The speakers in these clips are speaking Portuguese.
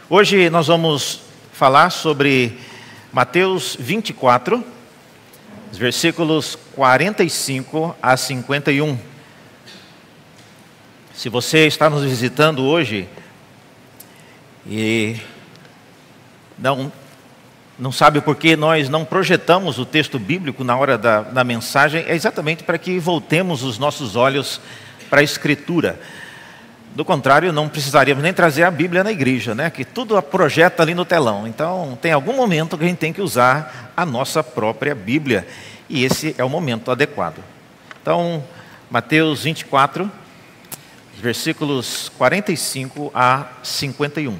Hoje nós vamos falar sobre Mateus 24, os versículos 45 a 51. Se você está nos visitando hoje e não sabe por que nós não projetamos o texto bíblico na hora da mensagem, é exatamente para que voltemos os nossos olhos para a Escritura. Do contrário, não precisaríamos nem trazer a Bíblia na igreja, né? Que tudo a projeta ali no telão. Então, tem algum momento que a gente tem que usar a nossa própria Bíblia. E esse é o momento adequado. Então, Mateus 24, versículos 45 a 51.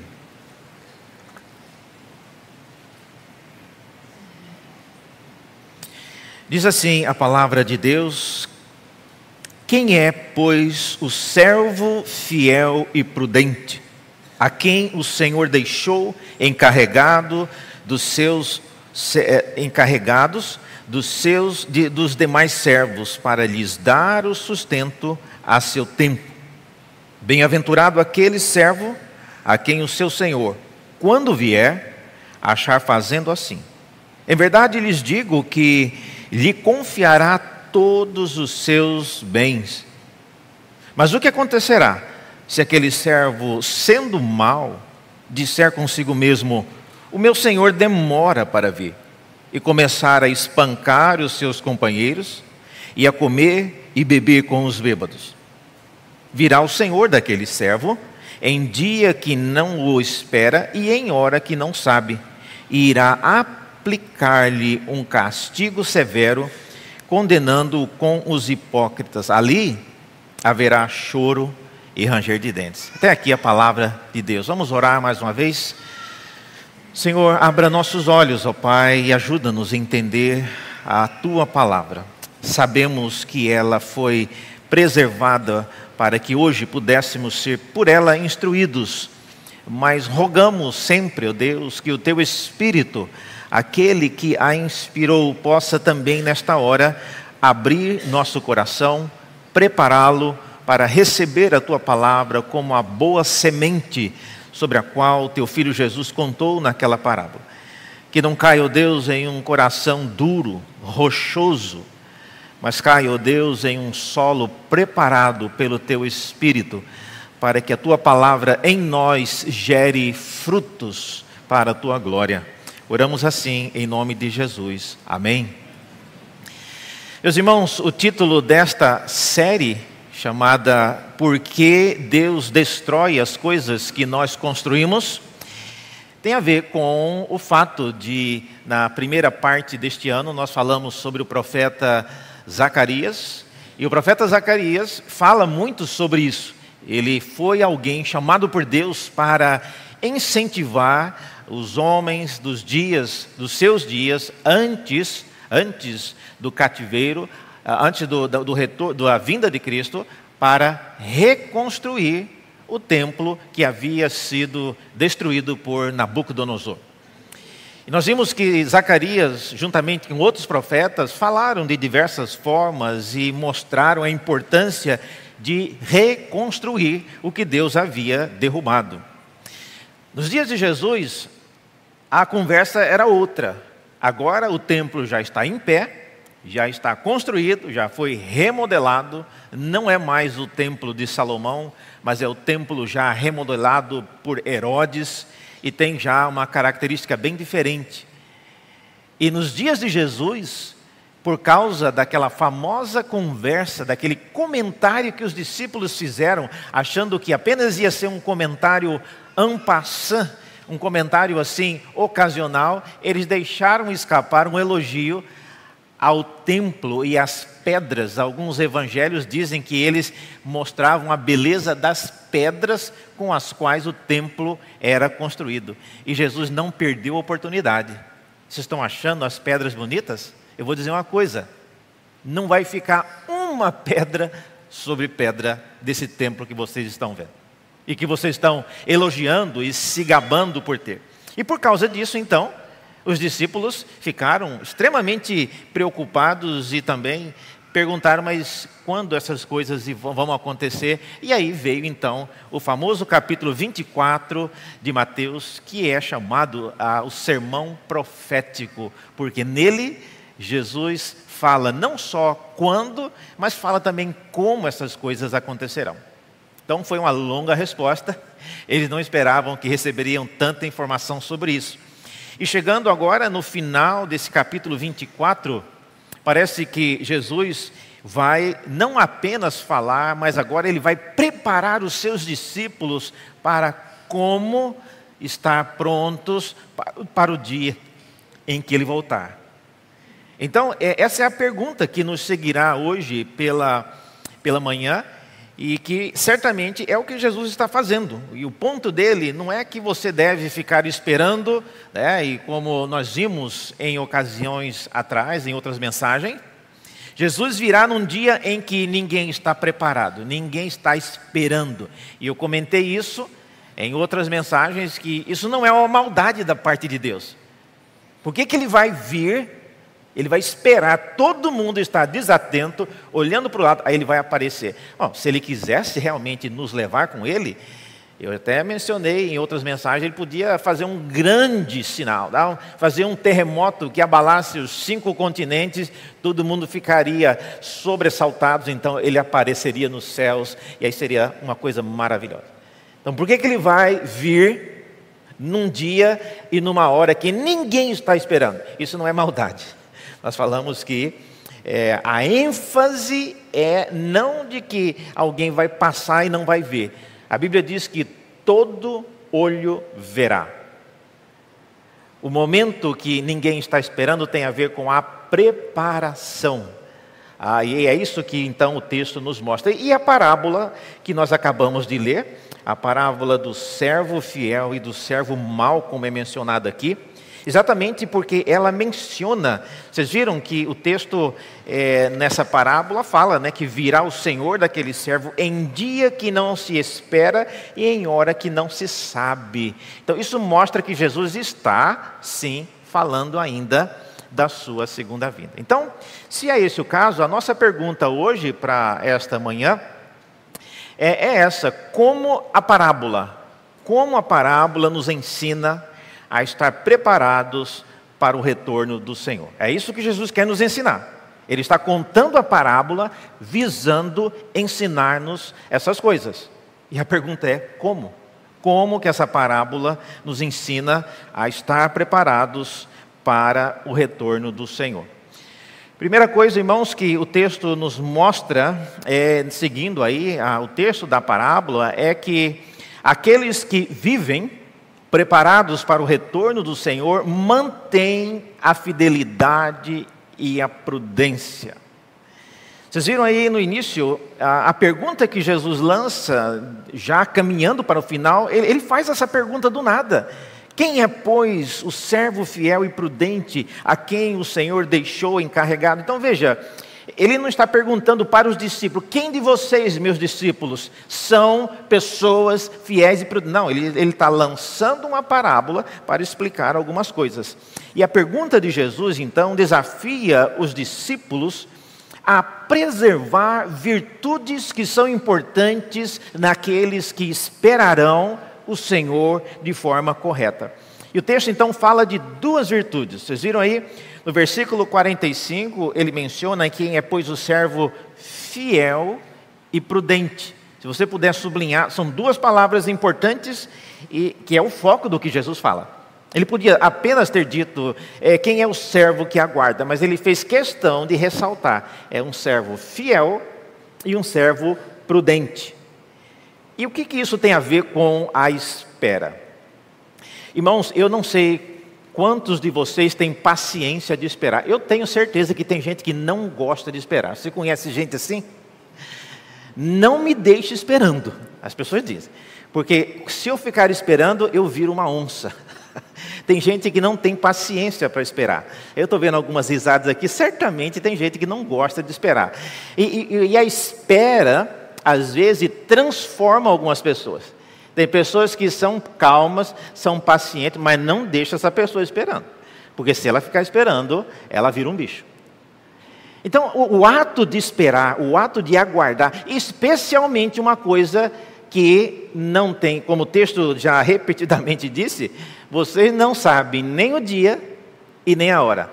Diz assim a palavra de Deus: quem é, pois, o servo fiel e prudente, a quem o Senhor deixou encarregados dos demais servos, para lhes dar o sustento a seu tempo? Bem-aventurado aquele servo a quem o seu Senhor, quando vier, achar fazendo assim. Em verdade lhes digo que lhe confiará todos os seus bens. Mas o que acontecerá se aquele servo, sendo mau, disser consigo mesmo: o meu senhor demora para vir, e começar a espancar os seus companheiros e a comer e beber com os bêbados? Virá o senhor daquele servo em dia que não o espera e em hora que não sabe, e irá aplicar-lhe um castigo severo, condenando-o com os hipócritas. Ali haverá choro e ranger de dentes. Até aqui a palavra de Deus. Vamos orar mais uma vez. Senhor, abra nossos olhos, ó Pai, e ajuda-nos a entender a Tua palavra. Sabemos que ela foi preservada para que hoje pudéssemos ser por ela instruídos, mas rogamos sempre, ó Deus, que o Teu Espírito, aquele que a inspirou, possa também nesta hora abrir nosso coração, prepará-lo para receber a Tua palavra como a boa semente sobre a qual Teu Filho Jesus contou naquela parábola. Que não caia, ó Deus, em um coração duro, rochoso, mas caia, ó Deus, em um solo preparado pelo Teu Espírito, para que a Tua palavra em nós gere frutos para a Tua glória. Oramos assim, em nome de Jesus. Amém. Meus irmãos, o título desta série, chamada Por que Deus Destrói as Coisas que Nós Construímos, tem a ver com o fato de, na primeira parte deste ano, nós falamos sobre o profeta Zacarias, e o profeta Zacarias fala muito sobre isso. Ele foi alguém chamado por Deus para incentivar os homens dos seus dias, antes do cativeiro, antes do retorno, da vinda de Cristo, para reconstruir o templo que havia sido destruído por Nabucodonosor. E nós vimos que Zacarias, juntamente com outros profetas, falaram de diversas formas e mostraram a importância de reconstruir o que Deus havia derrubado. Nos dias de Jesus, a conversa era outra. Agora o templo já está em pé, já está construído, já foi remodelado. Não é mais o templo de Salomão, mas é o templo já remodelado por Herodes, e tem já uma característica bem diferente. E nos dias de Jesus, por causa daquela famosa conversa, daquele comentário que os discípulos fizeram, achando que apenas ia ser um comentário en passant, um comentário assim ocasional, eles deixaram escapar um elogio ao templo e às pedras. Alguns evangelhos dizem que eles mostravam a beleza das pedras com as quais o templo era construído. E Jesus não perdeu a oportunidade. Vocês estão achando as pedras bonitas? Eu vou dizer uma coisa: não vai ficar uma pedra sobre pedra desse templo que vocês estão vendo, e que vocês estão elogiando e se gabando por ter. E por causa disso, então, os discípulos ficaram extremamente preocupados e também perguntaram, mas quando essas coisas vão acontecer? E aí veio então o famoso capítulo 24 de Mateus, que é chamado o sermão profético, porque nele Jesus fala não só quando, mas fala também como essas coisas acontecerão. Então foi uma longa resposta, eles não esperavam que receberiam tanta informação sobre isso. E chegando agora no final desse capítulo 24, parece que Jesus vai não apenas falar, mas agora ele vai preparar os seus discípulos para como estar prontos para o dia em que ele voltar. Então, essa é a pergunta que nos seguirá hoje pela manhã, e que certamente é o que Jesus está fazendo. E o ponto dele não é que você deve ficar esperando, né? E como nós vimos em ocasiões atrás, em outras mensagens, Jesus virá num dia em que ninguém está preparado, ninguém está esperando. E eu comentei isso em outras mensagens, que isso não é uma maldade da parte de Deus. Por que ele vai vir? Ele vai esperar todo mundo estar desatento, olhando para o lado, aí ele vai aparecer. Bom, se ele quisesse realmente nos levar com ele, eu até mencionei em outras mensagens, ele podia fazer um grande sinal, fazer um terremoto que abalasse os 5 continentes, todo mundo ficaria sobressaltados, então ele apareceria nos céus, e aí seria uma coisa maravilhosa. Então por que ele vai vir num dia e numa hora que ninguém está esperando? Isso não é maldade. Nós falamos que a ênfase é não de que alguém vai passar e não vai ver. A Bíblia diz que todo olho verá. O momento que ninguém está esperando tem a ver com a preparação. E é isso que então o texto nos mostra. E a parábola que nós acabamos de ler, a parábola do servo fiel e do servo mau, como é mencionado aqui, exatamente porque ela menciona, vocês viram que o texto nessa parábola fala, né, que virá o Senhor daquele servo em dia que não se espera e em hora que não se sabe. Então isso mostra que Jesus está, sim, falando ainda da sua segunda vinda. Então, se é esse o caso, a nossa pergunta hoje para esta manhã é essa: como a parábola nos ensina a estar preparados para o retorno do Senhor. É isso que Jesus quer nos ensinar. Ele está contando a parábola visando ensinar-nos essas coisas. E a pergunta é como? Como que essa parábola nos ensina a estar preparados para o retorno do Senhor? Primeira coisa, irmãos, que o texto nos mostra, seguindo aí o texto da parábola, é que aqueles que vivem preparados para o retorno do Senhor mantêm a fidelidade e a prudência. Vocês viram aí no início, a pergunta que Jesus lança, já caminhando para o final, ele faz essa pergunta do nada. Quem é, pois, o servo fiel e prudente a quem o Senhor deixou encarregado? Então veja, ele não está perguntando para os discípulos: quem de vocês, meus discípulos, são pessoas fiéis e prudentes? Não, ele está lançando uma parábola para explicar algumas coisas. E a pergunta de Jesus, então, desafia os discípulos a preservar virtudes que são importantes naqueles que esperarão o Senhor de forma correta. E o texto então fala de 2 virtudes. Vocês viram aí? No versículo 45, ele menciona quem é, pois, o servo fiel e prudente. Se você puder sublinhar, são 2 palavras importantes e que é o foco do que Jesus fala. Ele podia apenas ter dito quem é o servo que aguarda, mas ele fez questão de ressaltar: é um servo fiel e um servo prudente. E o que isso tem a ver com a espera? Irmãos, eu não sei quantos de vocês têm paciência de esperar. Eu tenho certeza que tem gente que não gosta de esperar. Você conhece gente assim? Não me deixe esperando, as pessoas dizem. Porque se eu ficar esperando, eu viro uma onça. Tem gente que não tem paciência para esperar. Eu estou vendo algumas risadas aqui. Certamente tem gente que não gosta de esperar. E a espera, às vezes, transforma algumas pessoas. Tem pessoas que são calmas, são pacientes, mas não deixa essa pessoa esperando. Porque se ela ficar esperando, ela vira um bicho. Então, o ato de esperar, o ato de aguardar, especialmente uma coisa que não tem, como o texto já repetidamente disse, vocês não sabem nem o dia e nem a hora.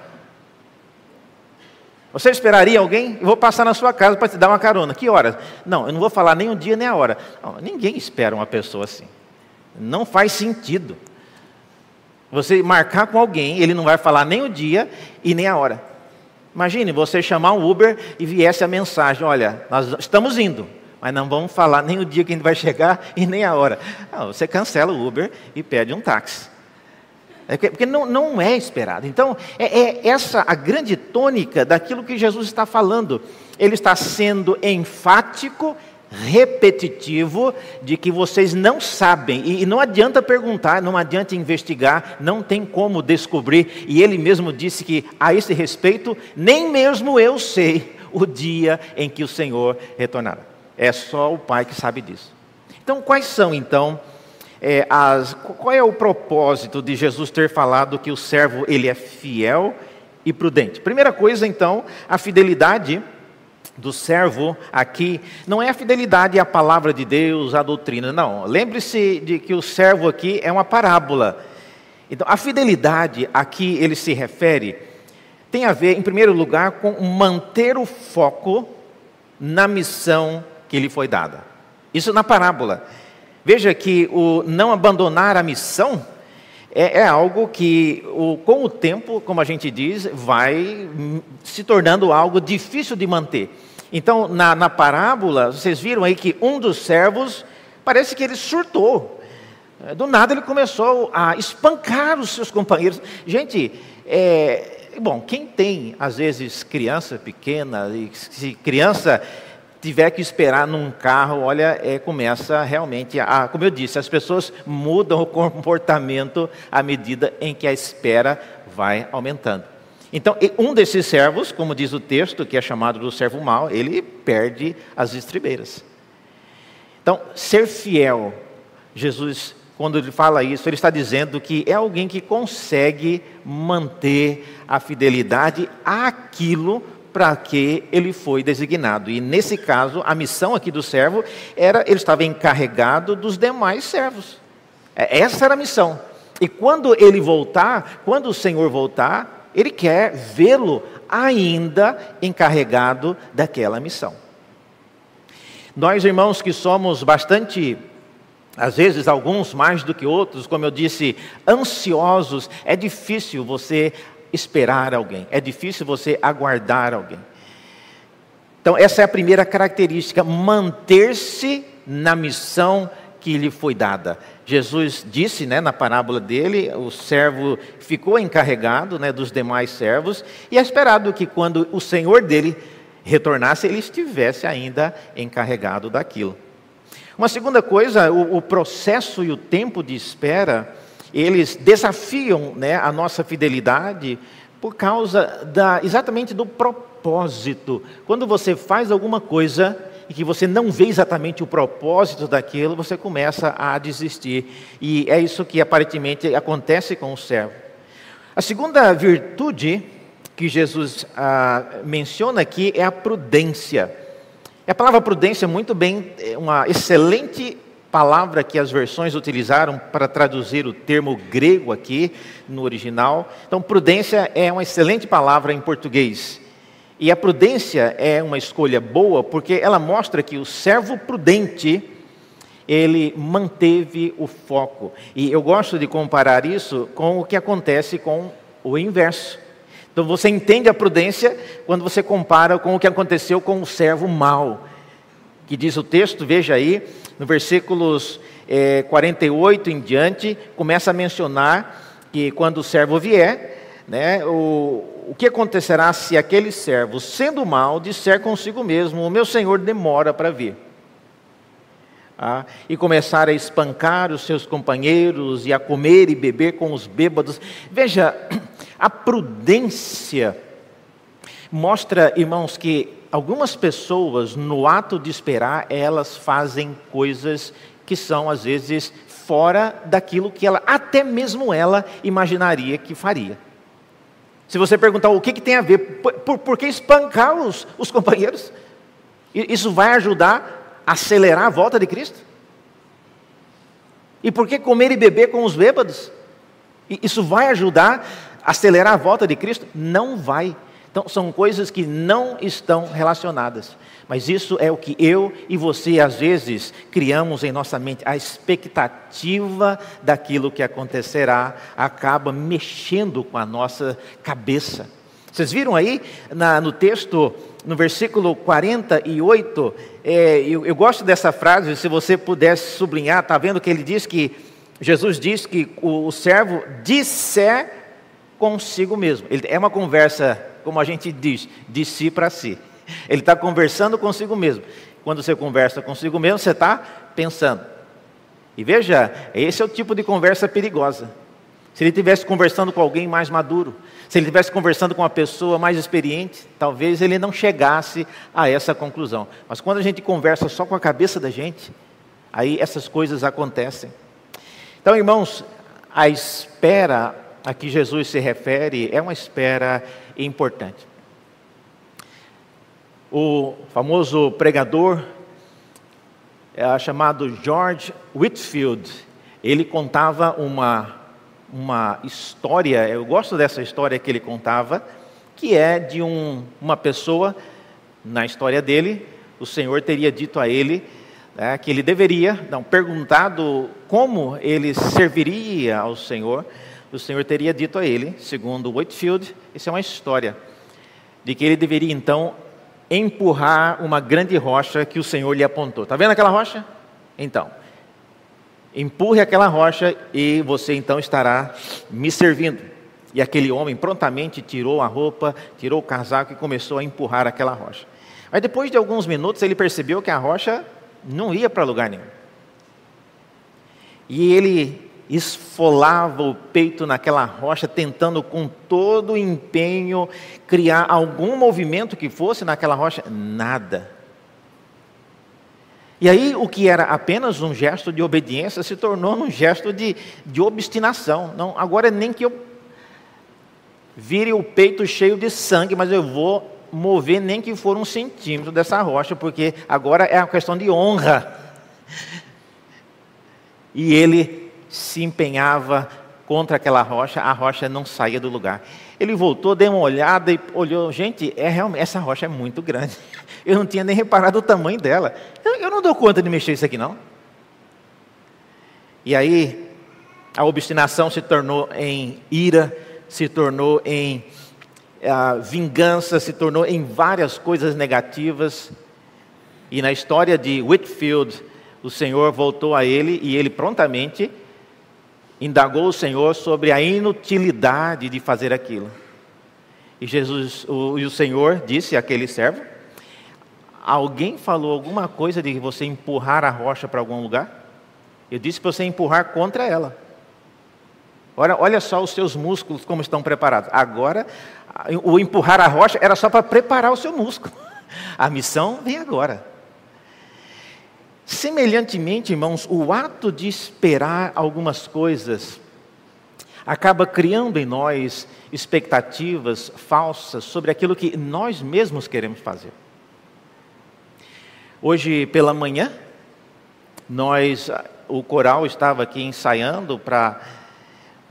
Você esperaria alguém? Eu vou passar na sua casa para te dar uma carona. Que horas? Não, eu não vou falar nem o dia nem a hora. Não, ninguém espera uma pessoa assim. Não faz sentido. Você marcar com alguém, ele não vai falar nem o dia e nem a hora. Imagine você chamar um Uber e viesse a mensagem: olha, nós estamos indo, mas não vamos falar nem o dia que a gente vai chegar e nem a hora. Não, você cancela o Uber e pede um táxi. Porque não é esperado. Então, essa a grande tônica daquilo que Jesus está falando. Ele está sendo enfático, repetitivo, de que vocês não sabem. E não adianta perguntar, não adianta investigar, não tem como descobrir. E ele mesmo disse que, a esse respeito, nem mesmo eu sei o dia em que o Senhor retornará. É só o Pai que sabe disso. Então, quais são, então... qual é o propósito de Jesus ter falado que o servo ele é fiel e prudente? Primeira coisa, então, a fidelidade do servo aqui não é a fidelidade à palavra de Deus, à doutrina, não. Lembre-se de que o servo aqui é uma parábola. Então, a fidelidade a que ele se refere tem a ver, em primeiro lugar, com manter o foco na missão que lhe foi dada. Isso na parábola. Veja que o não abandonar a missão é algo que, com o tempo, como a gente diz, vai se tornando algo difícil de manter. Então, na parábola, vocês viram aí que um dos servos, parece que ele surtou. Do nada ele começou a espancar os seus companheiros. Gente, bom, quem tem, às vezes, criança pequena, e se criança tiver que esperar num carro, olha, começa realmente como eu disse, as pessoas mudam o comportamento à medida em que a espera vai aumentando. Então, um desses servos, como diz o texto, que é chamado do servo mau, ele perde as estribeiras. Então, ser fiel, Jesus, quando ele fala isso, ele está dizendo que é alguém que consegue manter a fidelidade àquilo para que ele foi designado. E nesse caso, a missão aqui do servo ele estava encarregado dos demais servos. Essa era a missão. E quando ele voltar, quando o Senhor voltar, ele quer vê-lo ainda encarregado daquela missão. Nós, irmãos, que somos bastante, às vezes alguns mais do que outros, como eu disse, ansiosos, é difícil você esperar alguém, é difícil você aguardar alguém. Então essa é a primeira característica, manter-se na missão que lhe foi dada. Jesus disse, na parábola dele, o servo ficou encarregado, dos demais servos, e é esperado que quando o senhor dele retornasse, ele estivesse ainda encarregado daquilo. Uma segunda coisa, o processo e o tempo de espera, eles desafiam a nossa fidelidade por causa exatamente do propósito. Quando você faz alguma coisa e que você não vê exatamente o propósito daquilo, você começa a desistir. E é isso que aparentemente acontece com o servo. A segunda virtude que Jesus menciona aqui é a prudência. E a palavra prudência muito bem, uma excelente palavra que as versões utilizaram para traduzir o termo grego aqui no original. Então, prudência é uma excelente palavra em português. E a prudência é uma escolha boa porque ela mostra que o servo prudente, ele manteve o foco. E eu gosto de comparar isso com o que acontece com o inverso. Então, você entende a prudência quando você compara com o que aconteceu com o servo mau. Que diz o texto, veja aí, no versículos 48 em diante, começa a mencionar que quando o servo vier, o que acontecerá se aquele servo, sendo mau, disser consigo mesmo: o meu senhor demora para vir. E começar a espancar os seus companheiros e a comer e beber com os bêbados. Veja, a prudência mostra, irmãos, que algumas pessoas, no ato de esperar, elas fazem coisas que são, às vezes, fora daquilo que até mesmo ela imaginaria que faria. Se você perguntar o que tem a ver, por que espancar os companheiros? Isso vai ajudar a acelerar a volta de Cristo? E por que comer e beber com os bêbados? Isso vai ajudar a acelerar a volta de Cristo? Não vai. Então, são coisas que não estão relacionadas. Mas isso é o que eu e você, às vezes, criamos em nossa mente. A expectativa daquilo que acontecerá acaba mexendo com a nossa cabeça. Vocês viram aí no texto, no versículo 48, eu gosto dessa frase, se você pudesse sublinhar, está vendo que ele diz que, Jesus diz que o servo disser consigo mesmo. É uma conversa, como a gente diz, de si para si. Ele está conversando consigo mesmo. Quando você conversa consigo mesmo, você está pensando. E veja, esse é o tipo de conversa perigosa. Se ele estivesse conversando com alguém mais maduro, se ele estivesse conversando com uma pessoa mais experiente, talvez ele não chegasse a essa conclusão. Mas quando a gente conversa só com a cabeça da gente, aí essas coisas acontecem. Então, irmãos, a espera a que Jesus se refere é uma espera importante. O famoso pregador chamado George Whitefield, ele contava uma história, eu gosto dessa história que ele contava, que é de uma pessoa, na história dele, o Senhor teria dito a ele que ele deveria, perguntado como ele serviria ao Senhor, o Senhor teria dito a ele, segundo Whitefield, isso é uma história, de que ele deveria então empurrar uma grande rocha que o Senhor lhe apontou. Está vendo aquela rocha? Então, empurre aquela rocha e você então estará me servindo. E aquele homem prontamente tirou a roupa, tirou o casaco e começou a empurrar aquela rocha. Mas depois de alguns minutos ele percebeu que a rocha não ia para lugar nenhum. E ele esfolava o peito naquela rocha, tentando com todo o empenho criar algum movimento que fosse naquela rocha. Nada. E aí o que era apenas um gesto de obediência se tornou um gesto de obstinação. Não, agora nem que eu vire o peito cheio de sangue, mas eu vou mover nem que for 1 centímetro dessa rocha, porque agora é uma questão de honra. E ele se empenhava contra aquela rocha, a rocha não saía do lugar. Ele voltou, deu uma olhada e olhou, gente, realmente, essa rocha é muito grande. Eu não tinha nem reparado o tamanho dela. Eu não dou conta de mexer isso aqui não. E aí, a obstinação se tornou em ira, se tornou em vingança, se tornou em várias coisas negativas. E na história de Whitefield, o Senhor voltou a ele e ele prontamente indagou o Senhor sobre a inutilidade de fazer aquilo. E o Senhor disse àquele servo: alguém falou alguma coisa de você empurrar a rocha para algum lugar? Eu disse para você empurrar contra ela. Olha só os seus músculos como estão preparados. Agora, o empurrar a rocha era só para preparar o seu músculo. A missão vem agora. Semelhantemente, irmãos, o ato de esperar algumas coisas acaba criando em nós expectativas falsas sobre aquilo que nós mesmos queremos fazer. Hoje pela manhã, o coral estava aqui ensaiando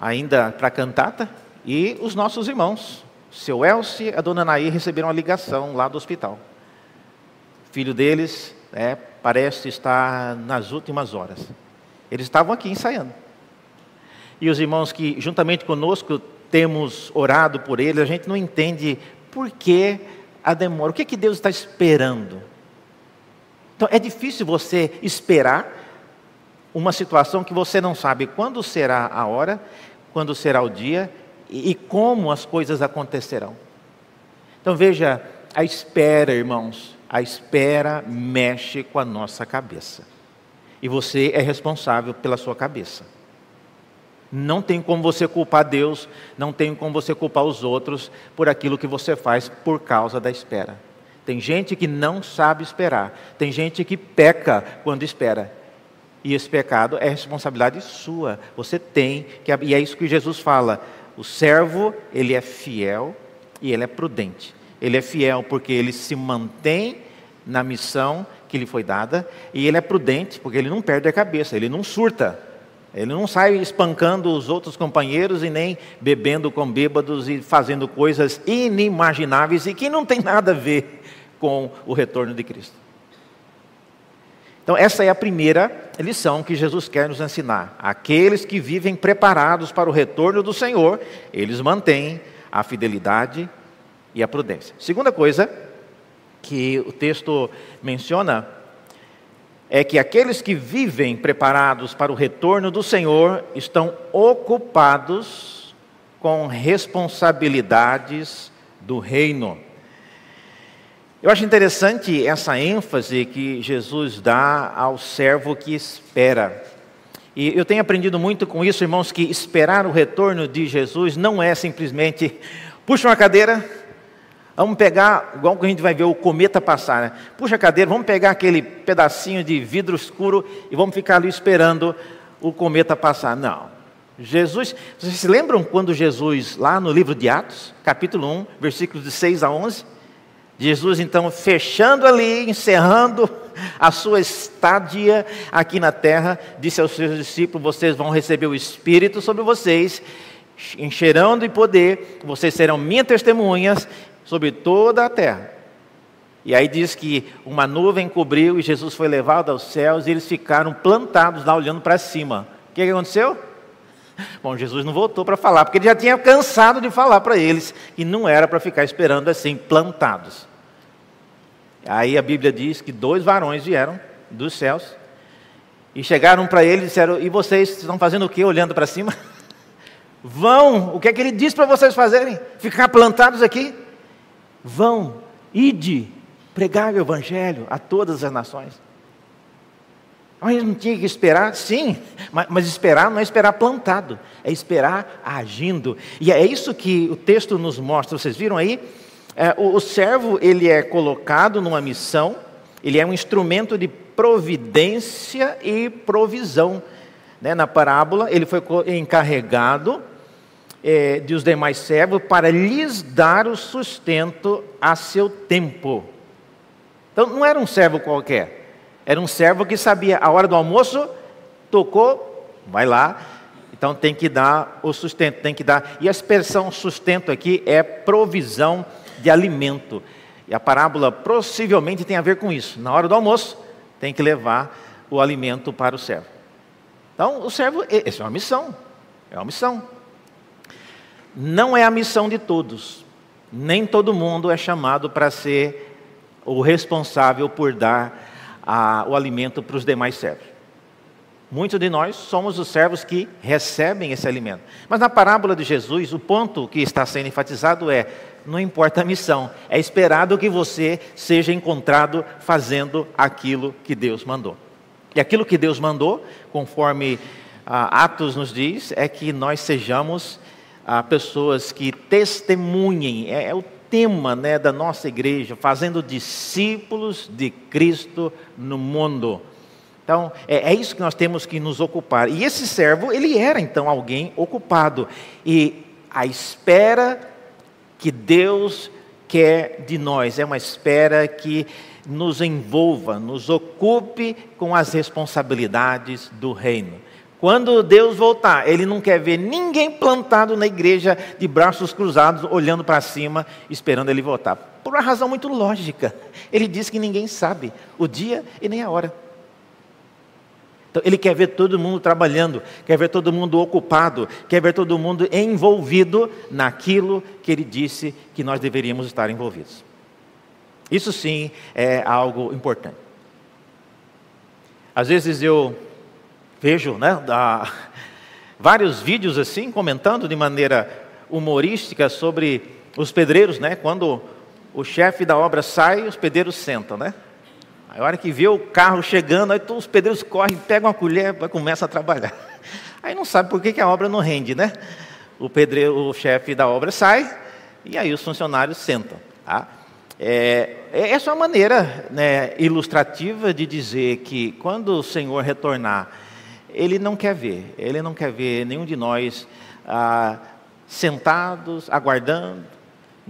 ainda para a cantata, e os nossos irmãos, seu Elcio e a dona Nair, receberam uma ligação lá do hospital. O filho deles parece estar nas últimas horas. Eles estavam aqui ensaiando. E os irmãos que juntamente conosco temos orado por eles, a gente não entende por que a demora. O que Deus está esperando? Então é difícil você esperar uma situação que você não sabe quando será a hora, quando será o dia e como as coisas acontecerão. Então veja, a espera, irmãos, a espera mexe com a nossa cabeça. E você é responsável pela sua cabeça. Não tem como você culpar Deus, não tem como você culpar os outros por aquilo que você faz por causa da espera. Tem gente que não sabe esperar, tem gente que peca quando espera. E esse pecado é responsabilidade sua. Você tem que, e é isso que Jesus fala: O servo, ele é fiel e ele é prudente. Ele é fiel porque ele se mantém na missão que lhe foi dada, e ele é prudente porque ele não perde a cabeça, ele não surta. Ele não sai espancando os outros companheiros e nem bebendo com bêbados e fazendo coisas inimagináveis e que não tem nada a ver com o retorno de Cristo. Então essa é a primeira lição que Jesus quer nos ensinar. Aqueles que vivem preparados para o retorno do Senhor, eles mantêm a fidelidade e a prudência. Segunda coisa que o texto menciona é que aqueles que vivem preparados para o retorno do Senhor estão ocupados com responsabilidades do reino. Eu acho interessante essa ênfase que Jesus dá ao servo que espera. E eu tenho aprendido muito com isso, irmãos, que esperar o retorno de Jesus não é simplesmente puxa uma cadeira, vamos pegar, igual que a gente vai ver o cometa passar, né? Puxa a cadeira, vamos pegar aquele pedacinho de vidro escuro e vamos ficar ali esperando o cometa passar. Não. Jesus, vocês se lembram quando Jesus, lá no livro de Atos, capítulo 1, versículos de 6 a 11, Jesus então fechando ali, encerrando a sua estadia aqui na terra, disse aos seus discípulos: vocês vão receber o Espírito sobre vocês, encherão de poder, vocês serão minhas testemunhas sobre toda a terra. E aí diz que uma nuvem cobriu e Jesus foi levado aos céus e eles ficaram plantados lá olhando para cima. O que aconteceu? Bom, Jesus não voltou para falar, porque ele já tinha cansado de falar para eles que não era para ficar esperando assim, plantados. Aí a Bíblia diz que 2 varões vieram dos céus e chegaram para ele e disseram: e vocês estão fazendo o quê olhando para cima? Vão, o que é que ele disse para vocês fazerem? Ficar plantados aqui? Vão, ide, pregar o Evangelho a todas as nações. A gente não tinha que esperar, sim, mas esperar não é esperar plantado, é esperar agindo. E é isso que o texto nos mostra, vocês viram aí? O servo, ele é colocado numa missão, ele é um instrumento de providência e provisão. Na parábola, ele foi encarregado de os demais servos para lhes dar o sustento a seu tempo. Então não era um servo qualquer, era um servo que sabia, a hora do almoço, tocou, vai lá, então tem que dar o sustento, tem que dar, e a expressão sustento aqui é provisão de alimento, e a parábola possivelmente tem a ver com isso, na hora do almoço tem que levar o alimento para o servo. Então o servo, essa é uma missão, não é a missão de todos, nem todo mundo é chamado para ser o responsável por dar o alimento para os demais servos. Muitos de nós somos os servos que recebem esse alimento. Mas na parábola de Jesus, o ponto que está sendo enfatizado é: não importa a missão, é esperado que você seja encontrado fazendo aquilo que Deus mandou. E aquilo que Deus mandou, conforme Atos nos diz, é que nós sejamos pessoas que testemunhem, é o tema da nossa igreja, fazendo discípulos de Cristo no mundo. Então, é isso que nós temos que nos ocupar. E esse servo, ele era então alguém ocupado. E a espera que Deus quer de nós é uma espera que nos envolva, nos ocupe com as responsabilidades do reino. Quando Deus voltar, Ele não quer ver ninguém plantado na igreja de braços cruzados, olhando para cima, esperando Ele voltar. Por uma razão muito lógica. Ele diz que ninguém sabe o dia e nem a hora. Então, Ele quer ver todo mundo trabalhando, quer ver todo mundo ocupado, quer ver todo mundo envolvido naquilo que Ele disse que nós deveríamos estar envolvidos. Isso sim é algo importante. Às vezes eu vejo vários vídeos assim, comentando de maneira humorística sobre os pedreiros, quando o chefe da obra sai, os pedreiros sentam, Aí a hora que vê o carro chegando, aí todos os pedreiros correm, pegam uma colher e começam a trabalhar. Aí não sabe por que a obra não rende, O chefe da obra sai, e aí os funcionários sentam, essa é uma maneira ilustrativa de dizer que quando o Senhor retornar, Ele não quer ver nenhum de nós sentados, aguardando.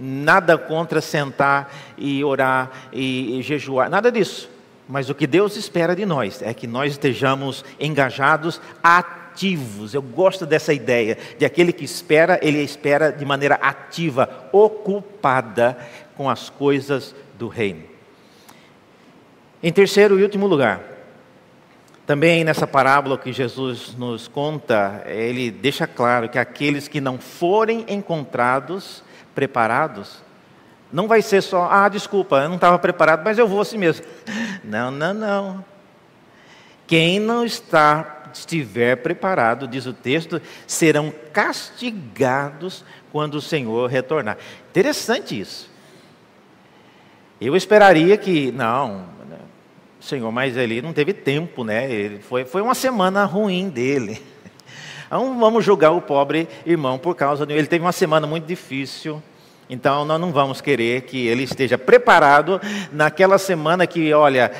Nada contra sentar e orar e jejuar, nada disso. Mas o que Deus espera de nós é que nós estejamos engajados, ativos. Eu gosto dessa ideia, de aquele que espera, ele espera de maneira ativa, ocupada com as coisas do reino. Em terceiro e último lugar, também nessa parábola que Jesus nos conta, ele deixa claro que aqueles que não forem encontrados preparados, não vai ser só, desculpa, eu não estava preparado, mas eu vou assim mesmo. Não. Quem não estiver preparado, diz o texto, serão castigados quando o Senhor retornar. Interessante isso. Eu esperaria que, Senhor, mas ele não teve tempo, né? Foi uma semana ruim dele. Não vamos julgar o pobre irmão por causa dele. Ele teve uma semana muito difícil. Então, nós não vamos querer que ele esteja preparado naquela semana que, olha,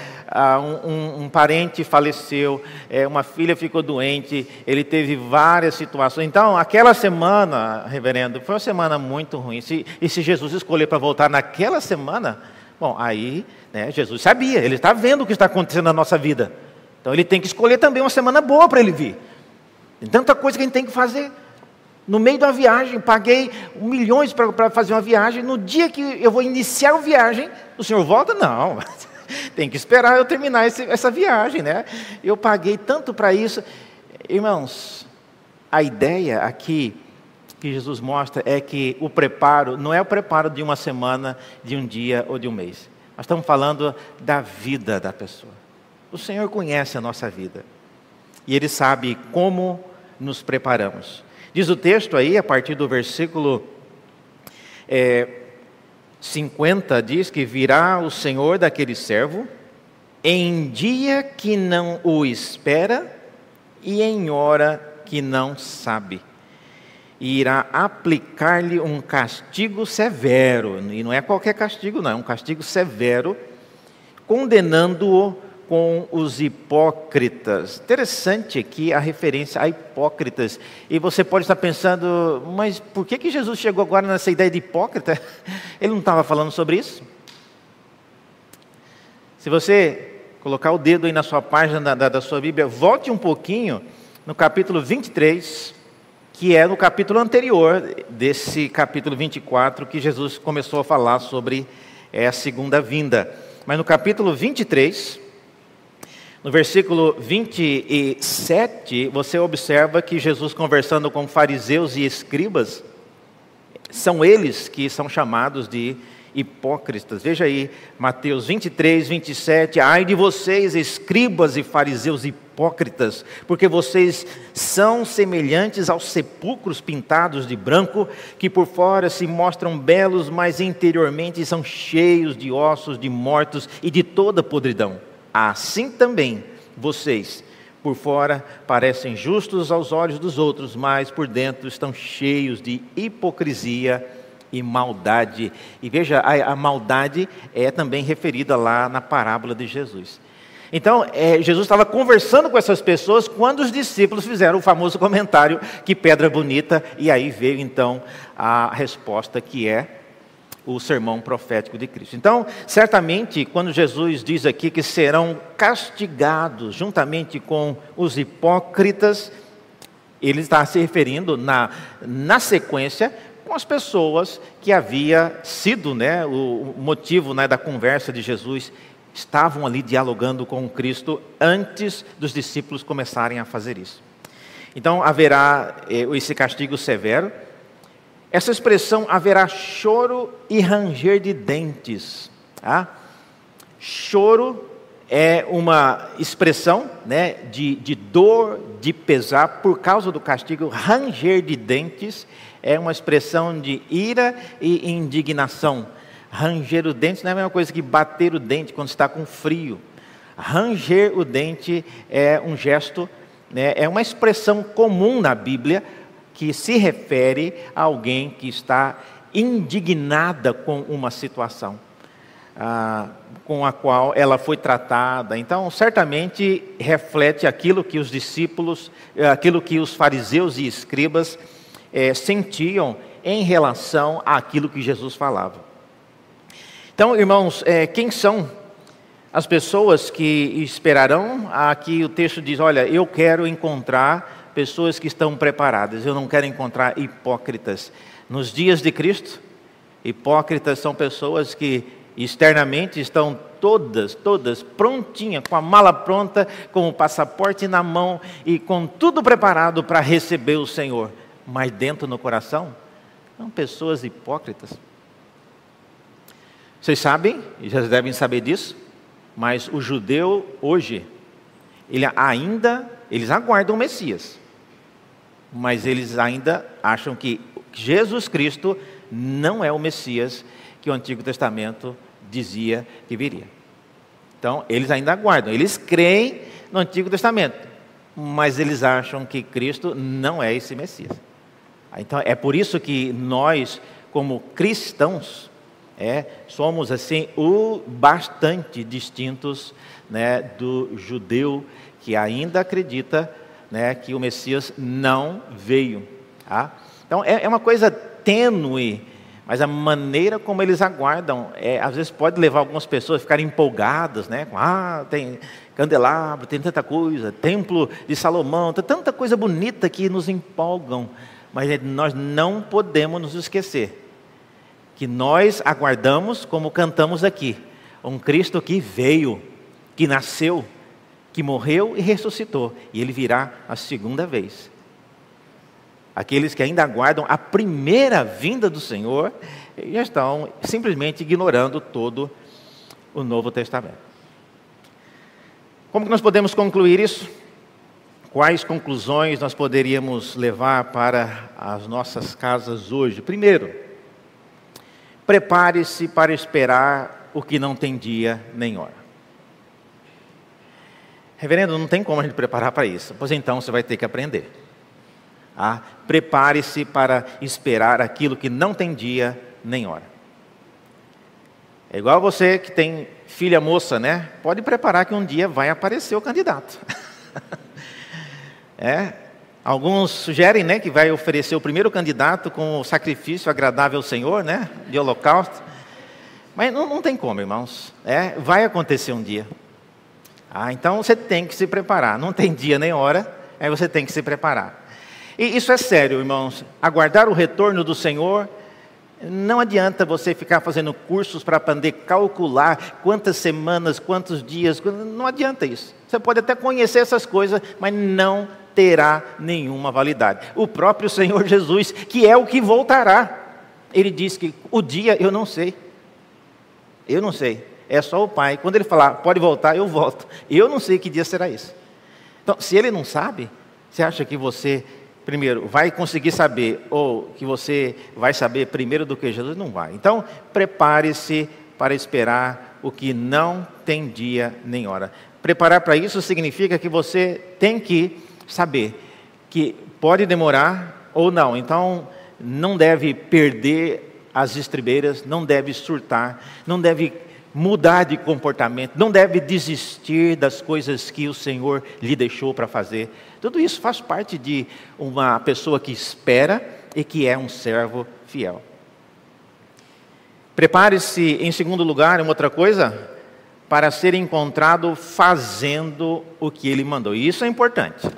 um parente faleceu, uma filha ficou doente, ele teve várias situações. Então, aquela semana, reverendo, foi uma semana muito ruim. E se Jesus escolher para voltar naquela semana, bom, aí, né, Jesus sabia, ele está vendo o que está acontecendo na nossa vida. Então, ele tem que escolher também uma semana boa para ele vir. Tem tanta coisa que a gente tem que fazer. No meio da viagem, paguei milhões para fazer uma viagem. No dia que eu vou iniciar a viagem, o senhor volta? Não, tem que esperar eu terminar essa viagem, né? Eu paguei tanto para isso. Irmãos, a ideia aqui que Jesus mostra é que o preparo não é o preparo de uma semana, de um dia ou de um mês. Nós estamos falando da vida da pessoa. O Senhor conhece a nossa vida e Ele sabe como nos preparamos. Diz o texto aí, a partir do versículo 50, diz que virá o Senhor daquele servo em dia que não o espera e em hora que não sabe. E irá aplicar-lhe um castigo severo, e não é qualquer castigo não, é um castigo severo, condenando-o com os hipócritas. Interessante aqui a referência a hipócritas. E você pode estar pensando, mas por que Jesus chegou agora nessa ideia de hipócrita? Ele não estava falando sobre isso? Se você colocar o dedo aí na sua página da sua Bíblia, volte um pouquinho no capítulo 23, que é no capítulo anterior desse capítulo 24, que Jesus começou a falar sobre a segunda vinda. Mas no capítulo 23... no versículo 27, você observa que Jesus, conversando com fariseus e escribas, são eles que são chamados de hipócritas. Veja aí, Mateus 23, 27, ai de vocês, escribas e fariseus hipócritas, porque vocês são semelhantes aos sepulcros pintados de branco, que por fora se mostram belos, mas interiormente são cheios de ossos de mortos e de toda podridão. Assim também vocês, por fora, parecem justos aos olhos dos outros, mas por dentro estão cheios de hipocrisia e maldade. E veja, a maldade é também referida lá na parábola de Jesus. Então, Jesus estava conversando com essas pessoas quando os discípulos fizeram o famoso comentário, que pedra bonita, e aí veio então a resposta que é o sermão profético de Cristo. Então, certamente, quando Jesus diz aqui que serão castigados juntamente com os hipócritas, ele está se referindo na sequência com as pessoas que havia sido, né, o motivo, né, da conversa de Jesus, estavam ali dialogando com Cristo antes dos discípulos começarem a fazer isso. Então, haverá esse castigo severo. Essa expressão, haverá choro e ranger de dentes. Tá? Choro é uma expressão, né, de dor, de pesar por causa do castigo. Ranger de dentes é uma expressão de ira e indignação. Ranger o dente não é a mesma coisa que bater o dente quando está com frio. Ranger o dente é um gesto, né, é uma expressão comum na Bíblia, que se refere a alguém que está indignada com uma situação com a qual ela foi tratada. Então, certamente reflete aquilo que os discípulos, aquilo que os fariseus e escribas sentiam em relação àquilo que Jesus falava. Então, irmãos, quem são as pessoas que esperarão? Aqui o texto diz, olha, eu quero encontrar pessoas que estão preparadas, eu não quero encontrar hipócritas. Nos dias de Cristo, hipócritas são pessoas que externamente estão todas prontinhas, com a mala pronta, com o passaporte na mão e com tudo preparado para receber o Senhor. Mas dentro no coração, são pessoas hipócritas. Vocês sabem, e já devem saber disso, mas o judeu hoje, eles aguardam o Messias, mas eles ainda acham que Jesus Cristo não é o Messias que o Antigo Testamento dizia que viria. Então, eles ainda aguardam, eles creem no Antigo Testamento, mas eles acham que Cristo não é esse Messias. Então, é por isso que nós, como cristãos, somos assim bastante distintos, né, do judeu que ainda acredita, né, que o Messias não veio. Tá? Então é uma coisa tênue, mas a maneira como eles aguardam, às vezes pode levar algumas pessoas a ficarem empolgadas, né? Tem candelabro, tem tanta coisa, templo de Salomão, tem tanta coisa bonita que nos empolgam, mas nós não podemos nos esquecer que nós aguardamos, como cantamos aqui, um Cristo que veio, que nasceu, que morreu e ressuscitou, e Ele virá a segunda vez. Aqueles que ainda aguardam a primeira vinda do Senhor, já estão simplesmente ignorando todo o Novo Testamento. Como que nós podemos concluir isso? Quais conclusões nós poderíamos levar para as nossas casas hoje? Primeiro, prepare-se para esperar o que não tem dia nem hora. Reverendo, não tem como a gente preparar para isso. Pois então você vai ter que aprender. Prepare-se para esperar aquilo que não tem dia nem hora. É igual você que tem filha moça, né? Pode preparar que um dia vai aparecer o candidato. Alguns sugerem, né, que vai oferecer o primeiro candidato com o sacrifício agradável ao Senhor, né, de holocausto. Mas não tem como, irmãos. Vai acontecer um dia. Então você tem que se preparar. Não tem dia nem hora, aí você tem que se preparar. E isso é sério, irmãos. Aguardar o retorno do Senhor, não adianta você ficar fazendo cursos para poder calcular quantas semanas, quantos dias. Não adianta isso. Você pode até conhecer essas coisas, mas não terá nenhuma validade. O próprio Senhor Jesus, que é o que voltará, Ele diz que o dia eu não sei. Eu não sei. É só o Pai. Quando Ele falar, pode voltar, eu volto. Eu não sei que dia será isso. Então, se Ele não sabe, você acha que você, primeiro, vai conseguir saber, ou que você vai saber primeiro do que Jesus? Não vai. Então, prepare-se para esperar o que não tem dia nem hora. Preparar para isso significa que você tem que saber que pode demorar ou não. Então, não deve perder as estribeiras, não deve surtar, não deve mudar de comportamento, não deve desistir das coisas que o Senhor lhe deixou para fazer. Tudo isso faz parte de uma pessoa que espera e que é um servo fiel. Prepare-se, em segundo lugar, uma outra coisa, para ser encontrado fazendo o que Ele mandou. E isso é importante.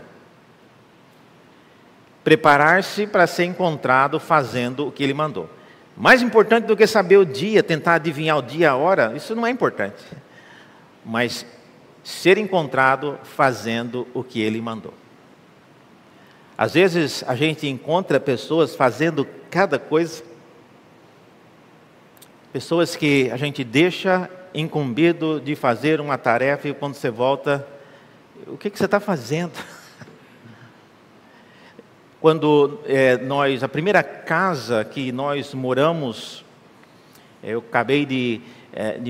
Preparar-se para ser encontrado fazendo o que Ele mandou. Mais importante do que saber o dia, tentar adivinhar o dia, a hora, isso não é importante. Mas ser encontrado fazendo o que Ele mandou. Às vezes a gente encontra pessoas fazendo cada coisa. Pessoas que a gente deixa incumbido de fazer uma tarefa e quando você volta, o que você está fazendo? Quando a primeira casa que nós moramos, eu acabei de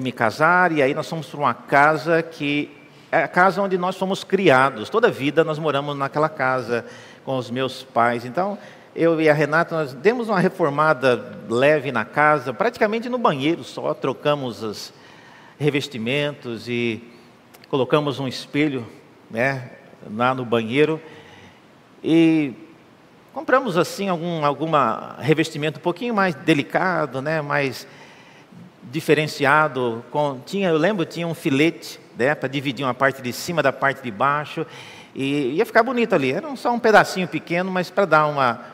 me casar e aí nós fomos para uma casa que é a casa onde nós fomos criados. Toda a vida nós moramos naquela casa com os meus pais. Então, eu e a Renata, nós demos uma reformada leve na casa, praticamente no banheiro só, trocamos os revestimentos e colocamos um espelho, né, lá no banheiro. E Compramos assim alguma revestimento um pouquinho mais delicado, né, mais diferenciado. Eu lembro, tinha um filete, né, para dividir uma parte de cima da parte de baixo, e ia ficar bonito ali. Era só um pedacinho pequeno, mas para dar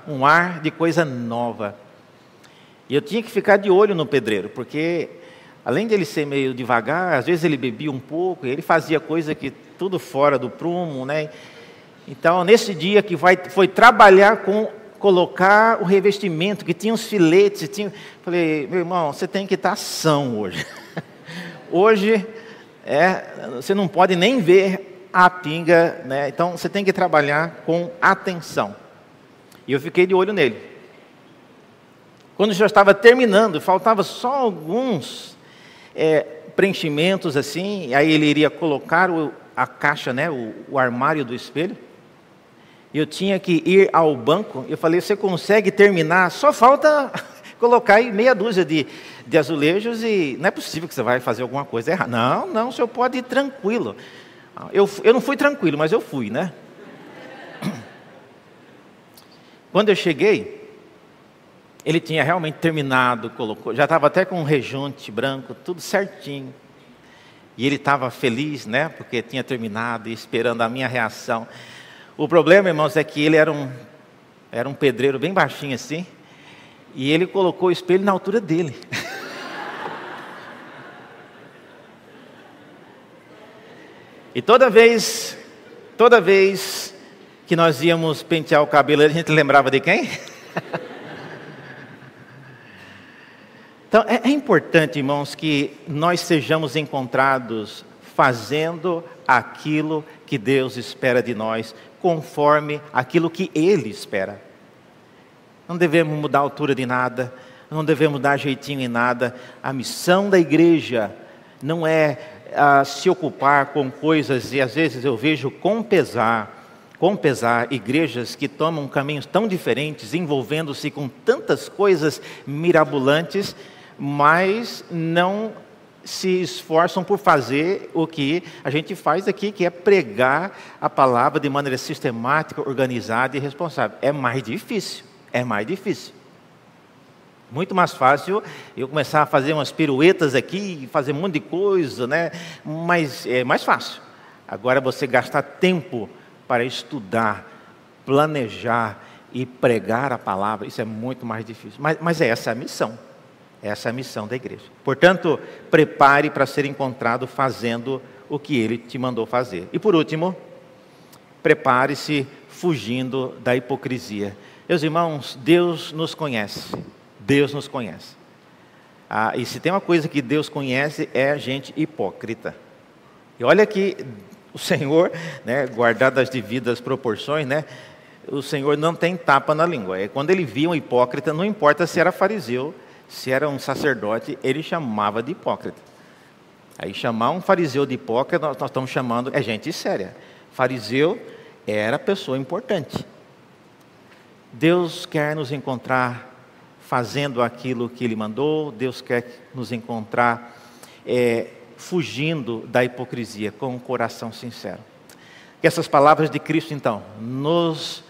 um ar de coisa nova. E eu tinha que ficar de olho no pedreiro, porque além de ele ser meio devagar, às vezes ele bebia um pouco, e ele fazia coisa que tudo fora do prumo, né? Então, nesse dia que foi trabalhar com colocar o revestimento, que tinha os filetes, falei, meu irmão, você tem que estar são hoje. Hoje, você não pode nem ver a pinga, né? Então você tem que trabalhar com atenção. E eu fiquei de olho nele. Quando já estava terminando, faltava só alguns preenchimentos assim, aí ele iria colocar a caixa, né, o armário do espelho. Eu tinha que ir ao banco. Eu falei, você consegue terminar? Só falta colocar aí meia dúzia de azulejos e não é possível que você vai fazer alguma coisa errada. Não, o senhor pode ir tranquilo. Eu não fui tranquilo, mas eu fui, né? Quando eu cheguei, ele tinha realmente terminado, colocou, já estava até com um rejunte branco, tudo certinho. E ele estava feliz, né? Porque tinha terminado e esperando a minha reação. O problema, irmãos, é que ele era um pedreiro bem baixinho assim, e ele colocou o espelho na altura dele. E toda vez que nós íamos pentear o cabelo, a gente lembrava de quem? Então, é importante, irmãos, que nós sejamos encontrados fazendo aquilo que Deus espera de nós, conforme aquilo que Ele espera. Não devemos mudar a altura de nada, não devemos dar jeitinho em nada. A missão da igreja não é se ocupar com coisas, e às vezes eu vejo com pesar, igrejas que tomam caminhos tão diferentes, envolvendo-se com tantas coisas mirabolantes, mas não se esforçam por fazer o que a gente faz aqui, que é pregar a palavra de maneira sistemática, organizada e responsável. É mais difícil. Muito mais fácil eu começar a fazer umas piruetas aqui, fazer um monte de coisa, né? Mas é mais fácil. Agora você gastar tempo para estudar, planejar e pregar a palavra, isso é muito mais difícil. Mas essa é a missão. Essa é a missão da igreja. Portanto, prepare para ser encontrado fazendo o que Ele te mandou fazer. E por último, prepare-se fugindo da hipocrisia. Meus irmãos, Deus nos conhece. Deus nos conhece. E se tem uma coisa que Deus conhece, é a gente hipócrita. E olha que o Senhor, né, guardado as devidas proporções, né, o Senhor não tem tapa na língua. Quando Ele via um hipócrita, não importa se era fariseu, se era um sacerdote, Ele chamava de hipócrita. Aí chamar um fariseu de hipócrita, nós estamos chamando, é gente séria. Fariseu era pessoa importante. Deus quer nos encontrar fazendo aquilo que Ele mandou. Deus quer nos encontrar fugindo da hipocrisia, com um coração sincero. Que essas palavras de Cristo, então, nos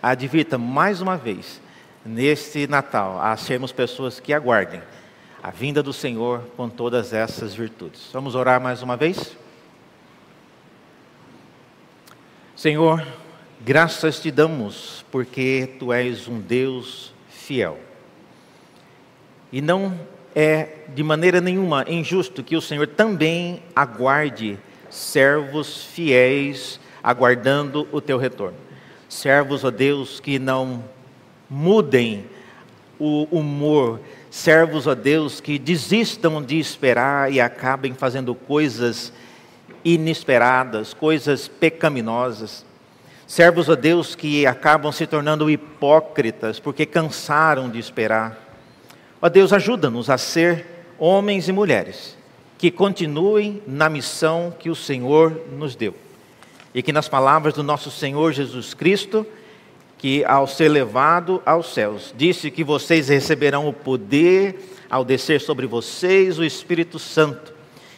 advirtam mais uma vez, neste Natal, a sermos pessoas que aguardem a vinda do Senhor com todas essas virtudes. Vamos orar mais uma vez? Senhor, graças te damos, porque Tu és um Deus fiel. E não é de maneira nenhuma injusto que o Senhor também aguarde servos fiéis, aguardando o Teu retorno. Servos, ó Deus, que não mudem o humor, servos a Deus que desistam de esperar e acabem fazendo coisas inesperadas, coisas pecaminosas, servos a Deus que acabam se tornando hipócritas porque cansaram de esperar. Ó Deus, ajuda-nos a ser homens e mulheres que continuem na missão que o Senhor nos deu, e que nas palavras do nosso Senhor Jesus Cristo, que ao ser levado aos céus, disse que vocês receberão o poder ao descer sobre vocês o Espírito Santo,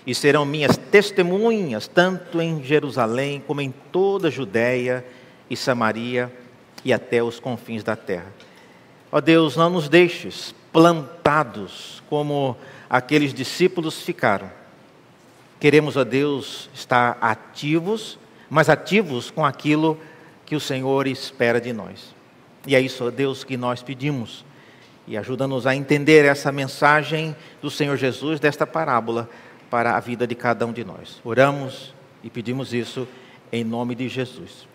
e serão minhas testemunhas, tanto em Jerusalém, como em toda a Judéia e Samaria, e até os confins da terra. Ó Deus, não nos deixes plantados como aqueles discípulos ficaram. Queremos, ó Deus, estar ativos, mas ativos com aquilo que o Senhor espera de nós. E é isso, ó Deus, que nós pedimos. E ajuda-nos a entender essa mensagem do Senhor Jesus, desta parábola, para a vida de cada um de nós. Oramos e pedimos isso em nome de Jesus.